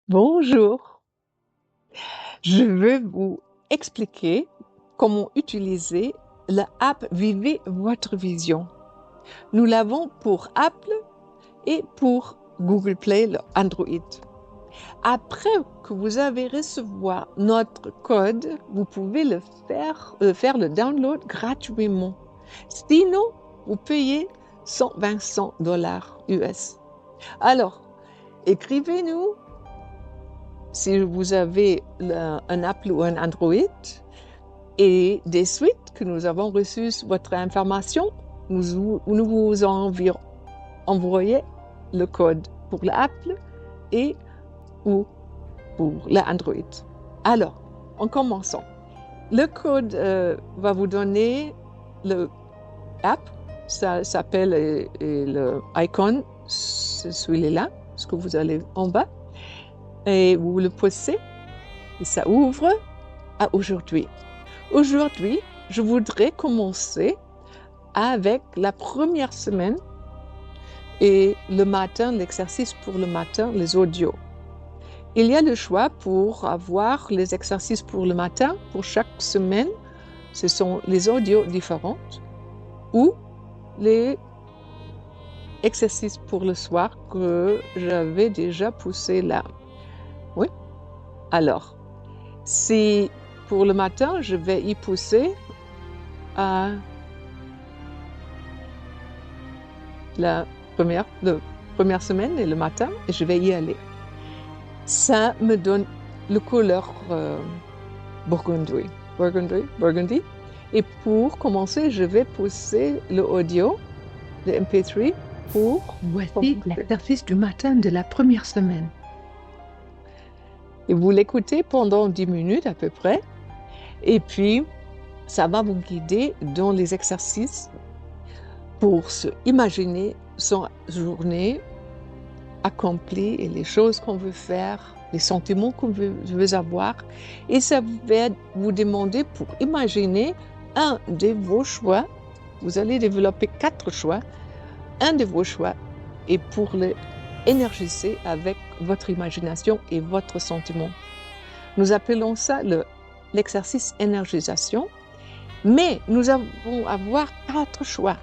Bonjour, je vais vous expliquer comment utiliser l'app Vivez votre vision. Nous l'avons pour Apple et pour Google Play, le Android. Après que vous avez recevoir notre code, vous pouvez faire le download gratuitement. Sinon, vous payez $125 US. Alors, écrivez-nous si vous avez un Apple ou un Android, et des suites que nous avons reçues votre information, nous vous envoyons le code pour l'Apple et ou pour l'Android. Alors, en commençant, le code va vous donner le app, ça s'appelle le icon, c'est celui-là, ce que vous allez en bas. Et vous le posez et ça ouvre à aujourd'hui. Aujourd'hui, je voudrais commencer avec la première semaine et le matin, l'exercice pour le matin, les audios. Il y a le choix pour avoir les exercices pour le matin, pour chaque semaine, ce sont les audios différentes ou les exercices pour le soir que j'avais déjà poussé là. Oui. Alors, si pour le matin, je vais y pousser à la première semaine et le matin, et je vais y aller. Ça me donne le couleur burgundy. Et pour commencer, je vais pousser le audio, le MP3, pour... Voici l'exercice du matin de la première semaine. Et vous l'écoutez pendant 10 minutes à peu près. Et puis, ça va vous guider dans les exercices pour se imaginer son journée accomplie et les choses qu'on veut faire, les sentiments qu'on veut avoir. Et ça va vous demander pour imaginer un de vos choix. Vous allez développer 4 choix, un de vos choix, et pour le énergiser avec votre imagination et votre sentiment. Nous appelons ça l'exercice énergisation, mais nous allons avoir 4 choix.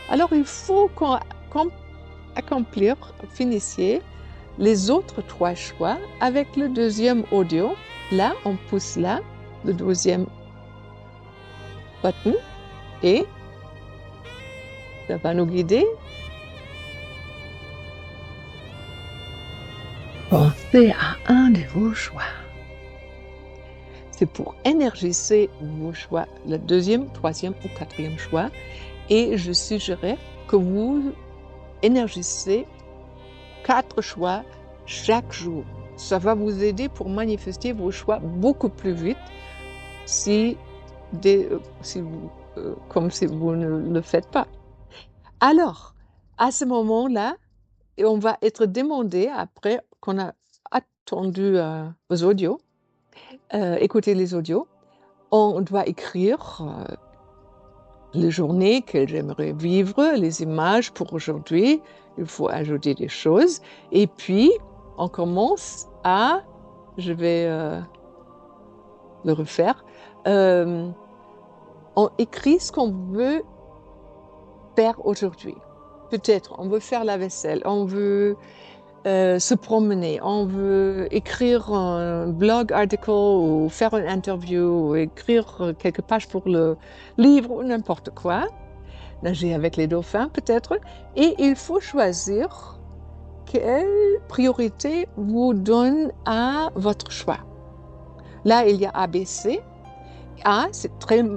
Alors, il faut qu'on finissiez les autres 3 choix avec le deuxième audio. Là, on pousse là, le deuxième button, et ça va nous guider. Pensez à un de vos choix. C'est pour énergiser vos choix, le deuxième, troisième ou quatrième choix. Et je suggérais que vous énergisez 4 choix chaque jour. Ça va vous aider pour manifester vos choix beaucoup plus vite comme si vous ne le faites pas. Alors, à ce moment-là, on va être demandé, après qu'on a attendu aux audios, écouter les audios, on doit écrire les journées que j'aimerais vivre, les images pour aujourd'hui. Il faut ajouter des choses. Et puis, on commence je vais le refaire, on écrit ce qu'on veut faire aujourd'hui. Peut-être, on veut faire la vaisselle, on veut se promener, on veut écrire un blog article ou faire une interview ou écrire quelques pages pour le livre ou n'importe quoi, nager avec les dauphins peut-être, et il faut choisir quelle priorité vous donne à votre choix. Là, il y a A, B, C. A, c'est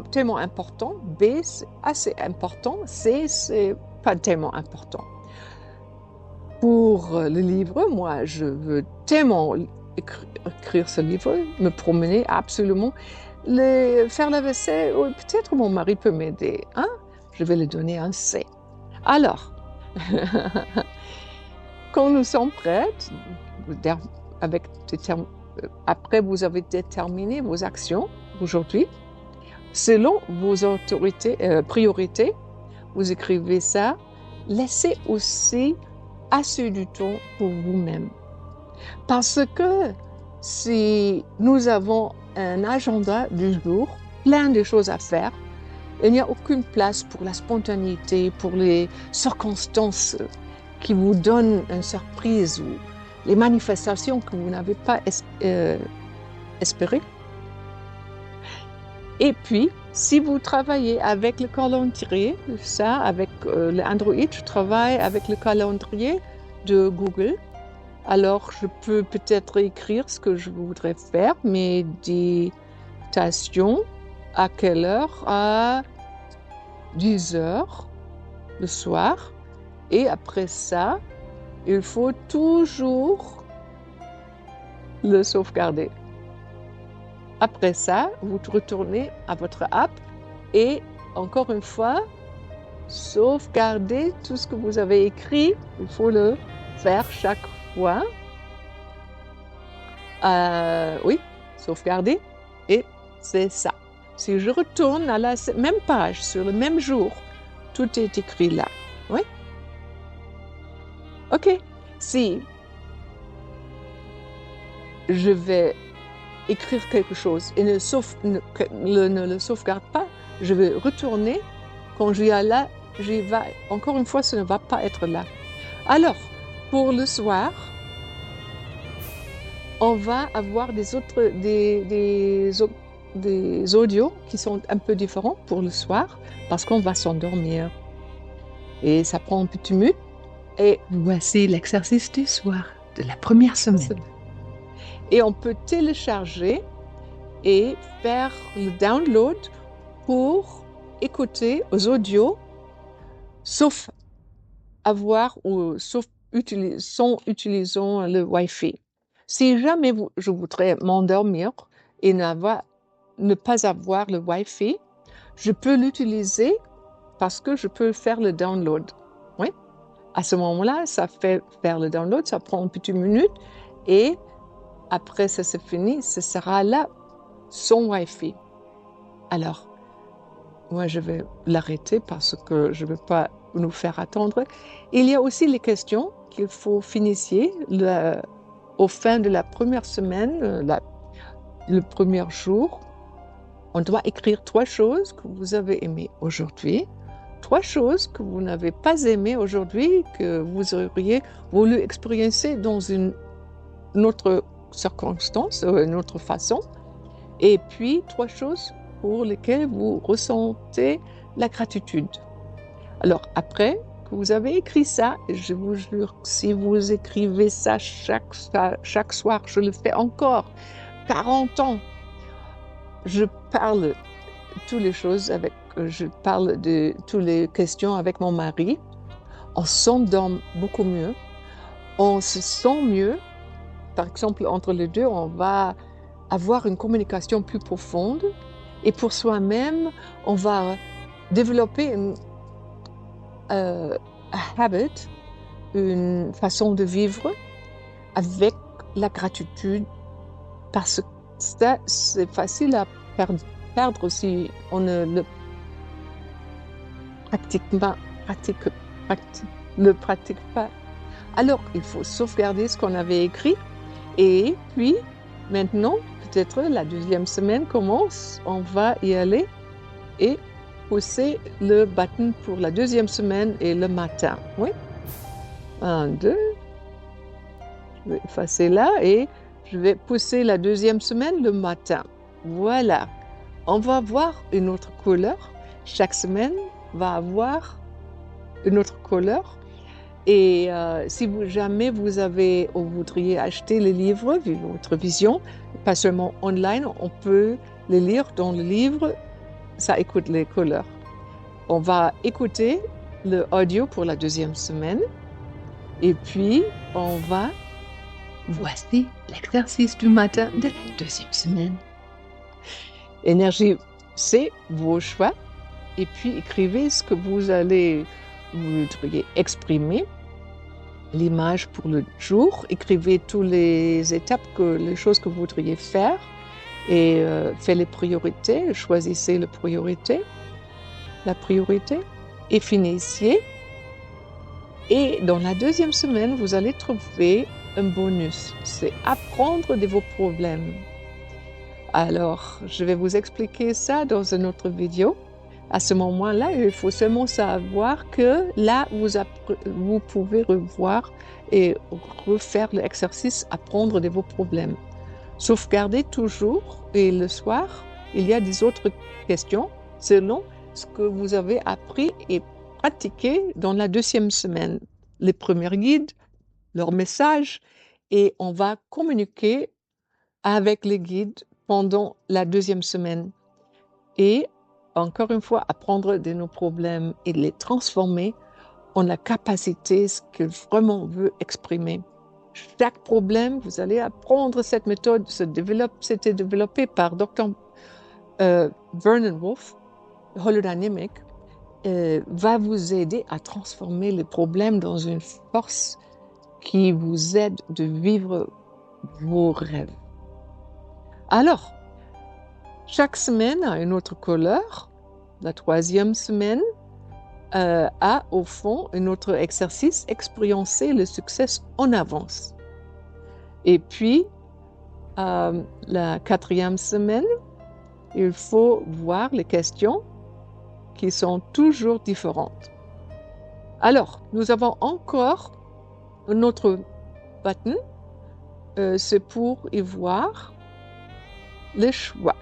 tellement important. B, c'est assez important. C, c'est pas tellement important. Pour le livre, moi, je veux tellement écrire ce livre, me promener absolument, faire la vaisselle, ou peut-être mon mari peut m'aider. Hein? Je vais lui donner un C. Alors, quand nous sommes prêtes, après vous avez déterminé vos actions aujourd'hui, selon vos priorités, vous écrivez ça. Laissez aussi assez du temps pour vous-même. Parce que si nous avons un agenda du jour, plein de choses à faire, il n'y a aucune place pour la spontanéité, pour les circonstances qui vous donnent une surprise ou les manifestations que vous n'avez pas espérées. Et puis, si vous travaillez avec le calendrier, ça, avec le Android, je travaille avec le calendrier de Google. Alors, je peux peut-être écrire ce que je voudrais faire, méditation, à quelle heure? À 10 heures le soir. Et après ça, il faut toujours le sauvegarder. Après ça, vous retournez à votre app et encore une fois, sauvegarder tout ce que vous avez écrit. Il faut le faire chaque fois. Oui, sauvegarder. Et c'est ça. Si je retourne à la même page, sur le même jour, tout est écrit là. Oui. OK. Si je vais écrire quelque chose et ne le sauvegarde pas, je vais retourner. Quand j'y vais, encore une fois, ce ne va pas être là. Alors, pour le soir, on va avoir des audios qui sont un peu différents pour le soir parce qu'on va s'endormir. Et ça prend un petit minute. Et voici l'exercice du soir de la première semaine. Et on peut télécharger et faire le download pour écouter aux audios, sauf utilisant le Wi-Fi. Si jamais je voudrais m'endormir et ne pas avoir le Wi-Fi, je peux l'utiliser parce que je peux faire le download. Oui. À ce moment-là, ça fait faire le download, ça prend une petite minute et après ça c'est fini, ce sera là son Wi-Fi. Alors, moi je vais l'arrêter parce que je ne veux pas nous faire attendre. Il y a aussi les questions qu'il faut finir au fin de la première semaine, le premier jour. On doit écrire 3 choses que vous avez aimées aujourd'hui, 3 choses que vous n'avez pas aimées aujourd'hui, que vous auriez voulu expérimenter dans une autre circonstance, une autre façon, et puis 3 choses pour lesquelles vous ressentez la gratitude. Alors après que vous avez écrit ça, je vous jure que si vous écrivez ça chaque soir, je le fais encore 40 ans, je parle je parle de toutes les questions avec mon mari, on s'endort beaucoup mieux, on se sent mieux. Par exemple, entre les deux, on va avoir une communication plus profonde et pour soi-même, on va développer habit, une façon de vivre avec la gratitude parce que ça, c'est facile à perdre si on ne le pratique pas. Alors, il faut sauvegarder ce qu'on avait écrit et puis maintenant, peut-être la deuxième semaine commence, on va y aller et pousser le button pour la deuxième semaine et le matin. Oui. 1, 2. Je vais effacer là et je vais pousser la deuxième semaine le matin. Voilà. On va avoir une autre couleur. Chaque semaine va avoir une autre couleur. Et si jamais vous voudriez acheter les livres, Vivre votre vision, pas seulement online, on peut les lire dans le livre, ça écoute les couleurs. On va écouter le audio pour la deuxième semaine et puis on va... Voici l'exercice du matin de la deuxième semaine. Énergie, c'est vos choix et puis écrivez ce que vous voudriez exprimer. L'image pour le jour, écrivez toutes les étapes, les choses que vous voudriez faire et faites les priorités, choisissez la priorité et finissez. Et dans la deuxième semaine, vous allez trouver un bonus, c'est apprendre de vos problèmes. Alors, je vais vous expliquer ça dans une autre vidéo. À ce moment-là, il faut seulement savoir que là, vous pouvez revoir et refaire l'exercice, apprendre de vos problèmes. Sauvegardez toujours et le soir, il y a des autres questions selon ce que vous avez appris et pratiqué dans la deuxième semaine. Les premiers guides, leurs messages, et on va communiquer avec les guides pendant la deuxième semaine. Et encore une fois, apprendre de nos problèmes et les transformer en la capacité, ce que vraiment veut exprimer. Chaque problème, vous allez apprendre cette méthode, c'était développé par Dr. Vernon Wolf, Holodynamic, va vous aider à transformer les problèmes dans une force qui vous aide de vivre vos rêves. Alors, chaque semaine a une autre couleur. La troisième semaine a au fond un autre exercice, expériencer le succès en avance. Et puis, la quatrième semaine, il faut voir les questions qui sont toujours différentes. Alors, nous avons encore un autre button, c'est pour y voir les choix.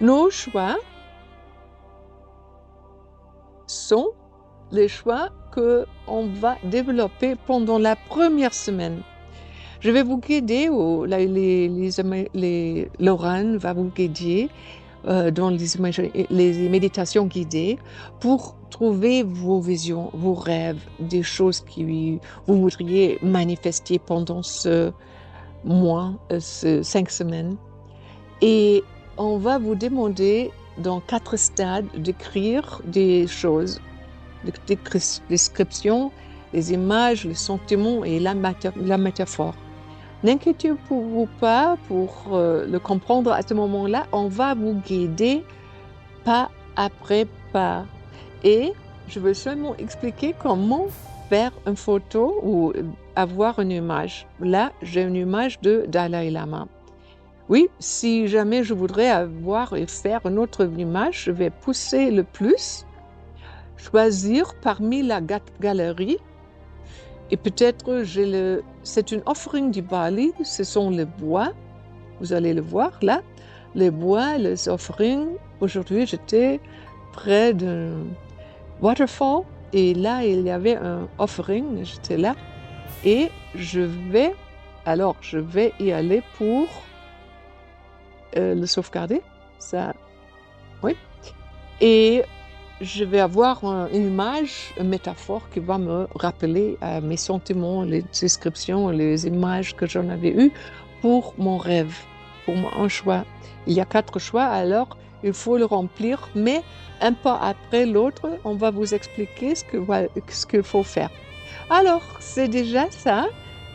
Nos choix sont les choix qu'on va développer pendant la première semaine. Je vais vous guider, Laurent va vous guider dans les méditations guidées pour trouver vos visions, vos rêves, des choses que vous voudriez manifester pendant ce mois, ces 5 semaines. Et on va vous demander dans 4 stades d'écrire des choses, des descriptions, les images, les sentiments et la métaphore. N'inquiétez-vous pas pour le comprendre à ce moment-là, on va vous guider pas après pas. Et je veux seulement expliquer comment faire une photo ou avoir une image. Là, j'ai une image de Dalai Lama. Oui, si jamais je voudrais avoir et faire une autre image, je vais pousser le plus, choisir parmi la galerie. Et peut-être c'est une offering du Bali, ce sont les bois, vous allez le voir là, les bois, les offerings. Aujourd'hui, j'étais près d'un waterfall et là, il y avait un offering, j'étais là et je vais y aller pour le sauvegarder, ça, oui. Et je vais avoir une image, une métaphore qui va me rappeler mes sentiments, les descriptions, les images que j'en avais eues pour mon rêve, pour mon choix. Il y a 4 choix, alors il faut le remplir, mais un pas après l'autre, on va vous expliquer ce qu'il faut faire. Alors, c'est déjà ça,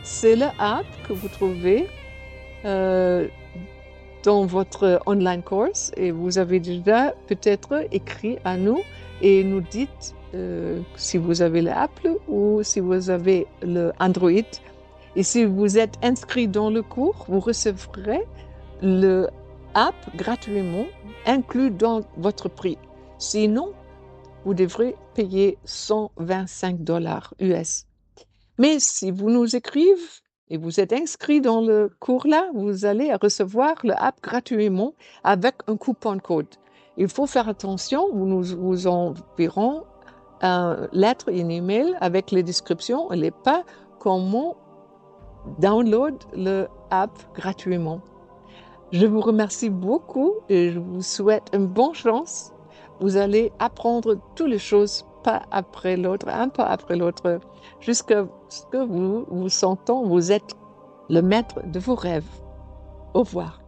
c'est le app que vous trouvez dans votre online course et vous avez déjà peut-être écrit à nous et nous dites si vous avez l'Apple ou si vous avez le Android. Et si vous êtes inscrit dans le cours, vous recevrez le app gratuitement inclus dans votre prix. Sinon, vous devrez payer $125 US. Mais si vous nous écrivez et vous êtes inscrit dans le cours-là, vous allez recevoir le app gratuitement avec un coupon code. Il faut faire attention, nous vous enverrons une lettre et un email avec les descriptions et les pas comment download le app gratuitement. Je vous remercie beaucoup et je vous souhaite une bonne chance. Vous allez apprendre toutes les choses pas après l'autre, un pas après l'autre, jusqu'à ce que vous sentez, vous êtes le maître de vos rêves. Au revoir.